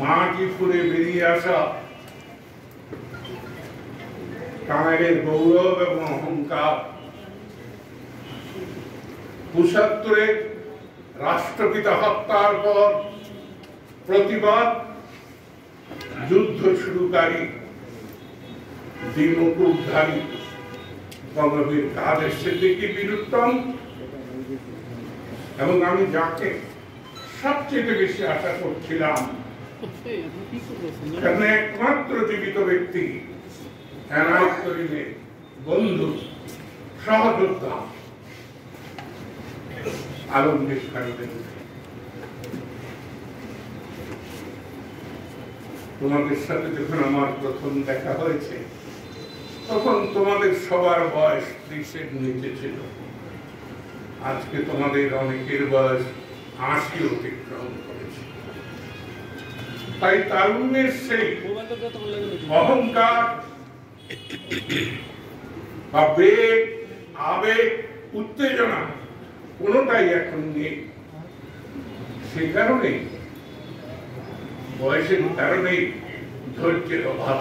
মাটি ফুলে বেরিয়ে আসা টাঙ্গাইলের গৌরব এবং অহংকার। ৭৫ রাষ্ট্রপিতা হত্যার পর প্রতিবাদ যুদ্ধ শুরুকারী দ্বিমুখধারী বঙ্গবীর কাদের সিদ্দিকী বীরুত্তম এবং আমি যাকে সবচেয়ে বেশি আশা করছিলাম, একমাত্র জীবিত ব্যক্তি এনায়েত করিমের বন্ধু সহযোদ্ধা আলমগীর খালিদের, তোমাদের সাথে যখন আমার প্রথম দেখা হয়েছে তখন তোমাদের সবার বয়স ৩০-এর নিচে ছিল। আজকে তোমাদের অনেকের বয়স ৮০ অতিক্রম করেছে। তাই তারুণ্যের সেই অহংকার বা বেগ, আবেগ, উত্তেজনা কোনটাই এখন নেই। সে কারণে বয়সের কারণেই ধৈর্যের অভাব।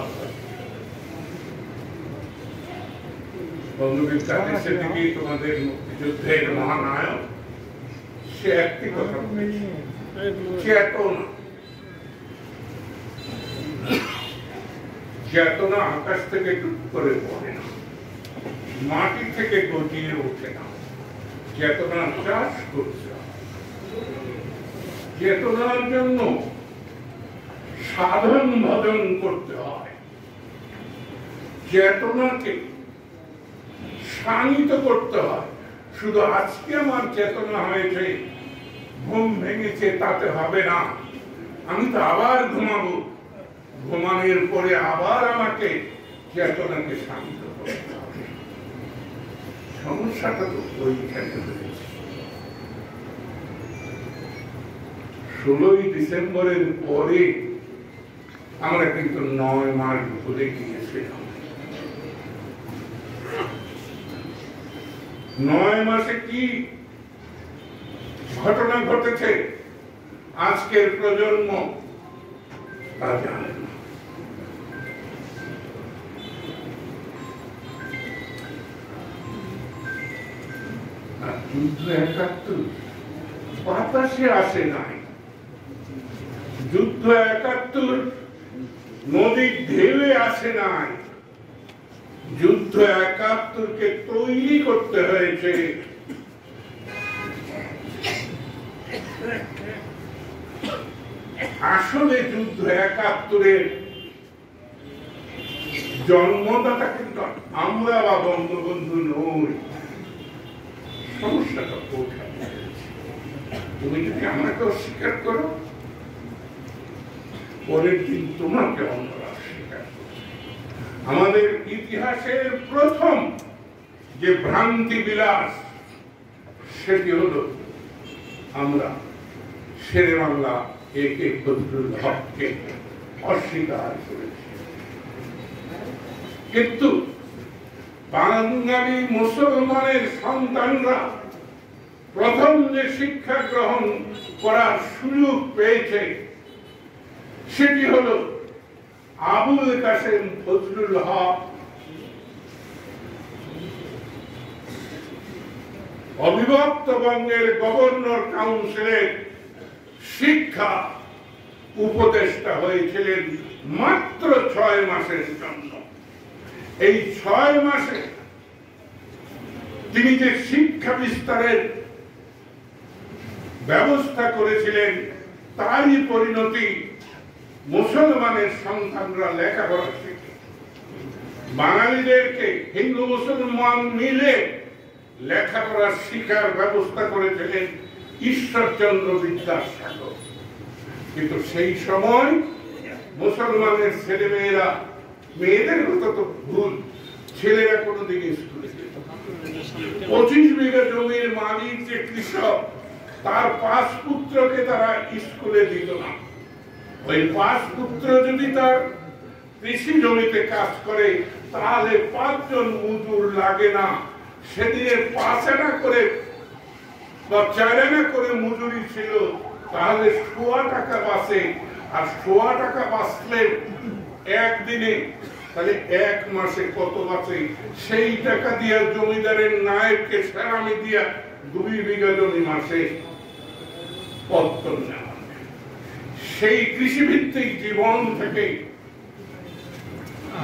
বঙ্গবীর কাদের সিদ্দিকী তোমাদের মুক্তিযুদ্ধের মহানায়ক, সে একটি কথা বলেছে, চেতনা। চেতনা আকাশ থেকে টুক করে পড়ে না, মাটি থেকে গজিয়ে ওঠে না। চেতনা চাষ করতে হয়, চেতনার জন্য সাধন ভজন করতে হয়, চেতনাকে শানিত করতে হয়। শুধু আজকে আমার চেতনা হয়েছে, ঘুম ভেঙেছে, তাতে হবে না। আমি তো আবার ঘুমাবো, ঘুমানোর পরে আবার আমাকে চেতনাকে শানিত করতে হবে। সমস্যাটা তো ওইখানে হয়েছে। ১৬ই ডিসেম্বরের পরে আমরা কিন্তু ৯ মাস ভুলে গিয়েছিলাম। ৯ মাসে কি ঘটনা ঘটেছে আজকের প্রজন্ম তা জানে না। আর যুদ্ধ ৭১ বাতাসে আসে নাই। যুদ্ধ ৭১ নদীর ঢেউয়ে আসে নাই। যুদ্ধ ৭১কে তৈরি করতে হয়েছে। আসলে যুদ্ধ ৭১-এর জন্মদাতা কিন্তু আমরা বা বঙ্গবন্ধু নই। সমস্যাটা কোথায়? তুমি যদি আমাকে অস্বীকার করো, পরের দিন তোমাকে অন্যরা অস্বীকার করবে। আমাদের ইতিহাসের প্রথম যে ভ্রান্তি বিলাস, সেটি হলো আমরা শেরে বাংলা একে ফজলুল হককে অস্বীকার করেছি। কিন্তু বাঙালি মুসলমানের সন্তানরা প্রথম যে শিক্ষা গ্রহণ করার সুযোগ পেয়েছে সেটি হলো আবুল কাসেম ফজলুল হক অবিভক্ত বঙ্গের গভর্নর কাউন্সিলের শিক্ষা উপদেষ্টা হয়েছিলেন মাত্র ৬ মাসের জন্য। এই ৬ মাসে তিনি যে শিক্ষা বিস্তারের ব্যবস্থা করেছিলেন, তারই পরিণতি মুসলমানের সন্তানরা লেখাপড়া শিখে। বাঙালিদেরকে হিন্দু মুসলমান মিলে লেখাপড়া শিক্ষার ব্যবস্থা করেছিলেন ঈশ্বরচন্দ্র বিদ্যাসাগর। কিন্তু সেই সময় মুসলমানের ছেলেমেয়েরা, মেয়েদের কথা তো ভুল, ছেলেরা কোনোদিন স্কুলে যেত না। ২৫ বিঘা জমির মালিক যে কৃষক, তার ৫ পুত্রকে তারা স্কুলে দিত না। ওই ৫ পুত্র যদি তার কৃষি জমিতে কাজ করে তাহলে ৫ জন মজুর লাগে না। সেদিনে ৫ আনা করে বা ৪ আনা করে মজুরি ছিল, তাহলে ১০০ টাকা বাঁচে। আর 100 টাকা বাঁচলে একদিনে, তাহলে 1 মাসে কত বাঁচে? সেই টাকা দিয়া জমিদারের নায়েবকে সেরামি দিয়া 2 বিঘা জমি মাসে পত্তন নেওয়া। সেই কৃষিভিত্তিক জীবন থেকে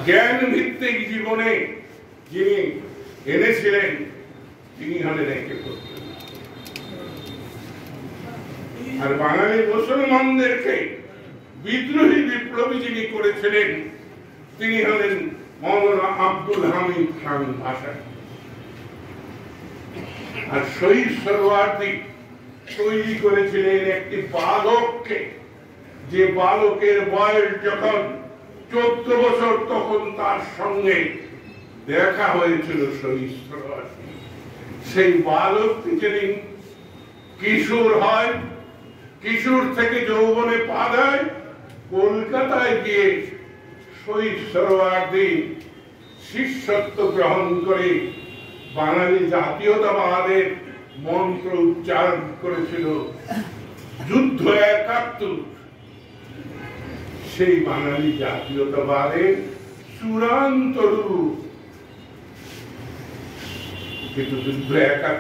জ্ঞান ভিত্তিক জীবনে যিনি এনেছিলেন তিনি হলেন একে পুত্র। আর বাঙালি মুসলমানদেরকে বিদ্রোহী বিপ্লবী যিনি করেছিলেন তিনি হলেন মৌলানা আব্দুল হামিদ খান ভাসানী। আর শহীদ সোহরাওয়ার্দী তৈরি করেছিলেন একটি বালককে, যে বালকের বয়স যখন 14 বছর তখন তার সঙ্গে দেখা হয়েছিল শহীদ সোহরাওয়ার্দী। সেই বালকটি যেদিন কিশোর হয়, কিশোর থেকে যৌবনে পা দেয়, কলকাতায় গিয়ে শহীদ সোহরাওয়ার্দী শিষ্যত্ব গ্রহণ করে বাঙালি জাতীয়তাবাদের মন্ত্র উচ্চারণ করেছিল, যুদ্ধ 71। সেই বাঙালি জাতীয়তাবাদের চূড়ান্ত রূপ। কিন্তু যুদ্ধ 71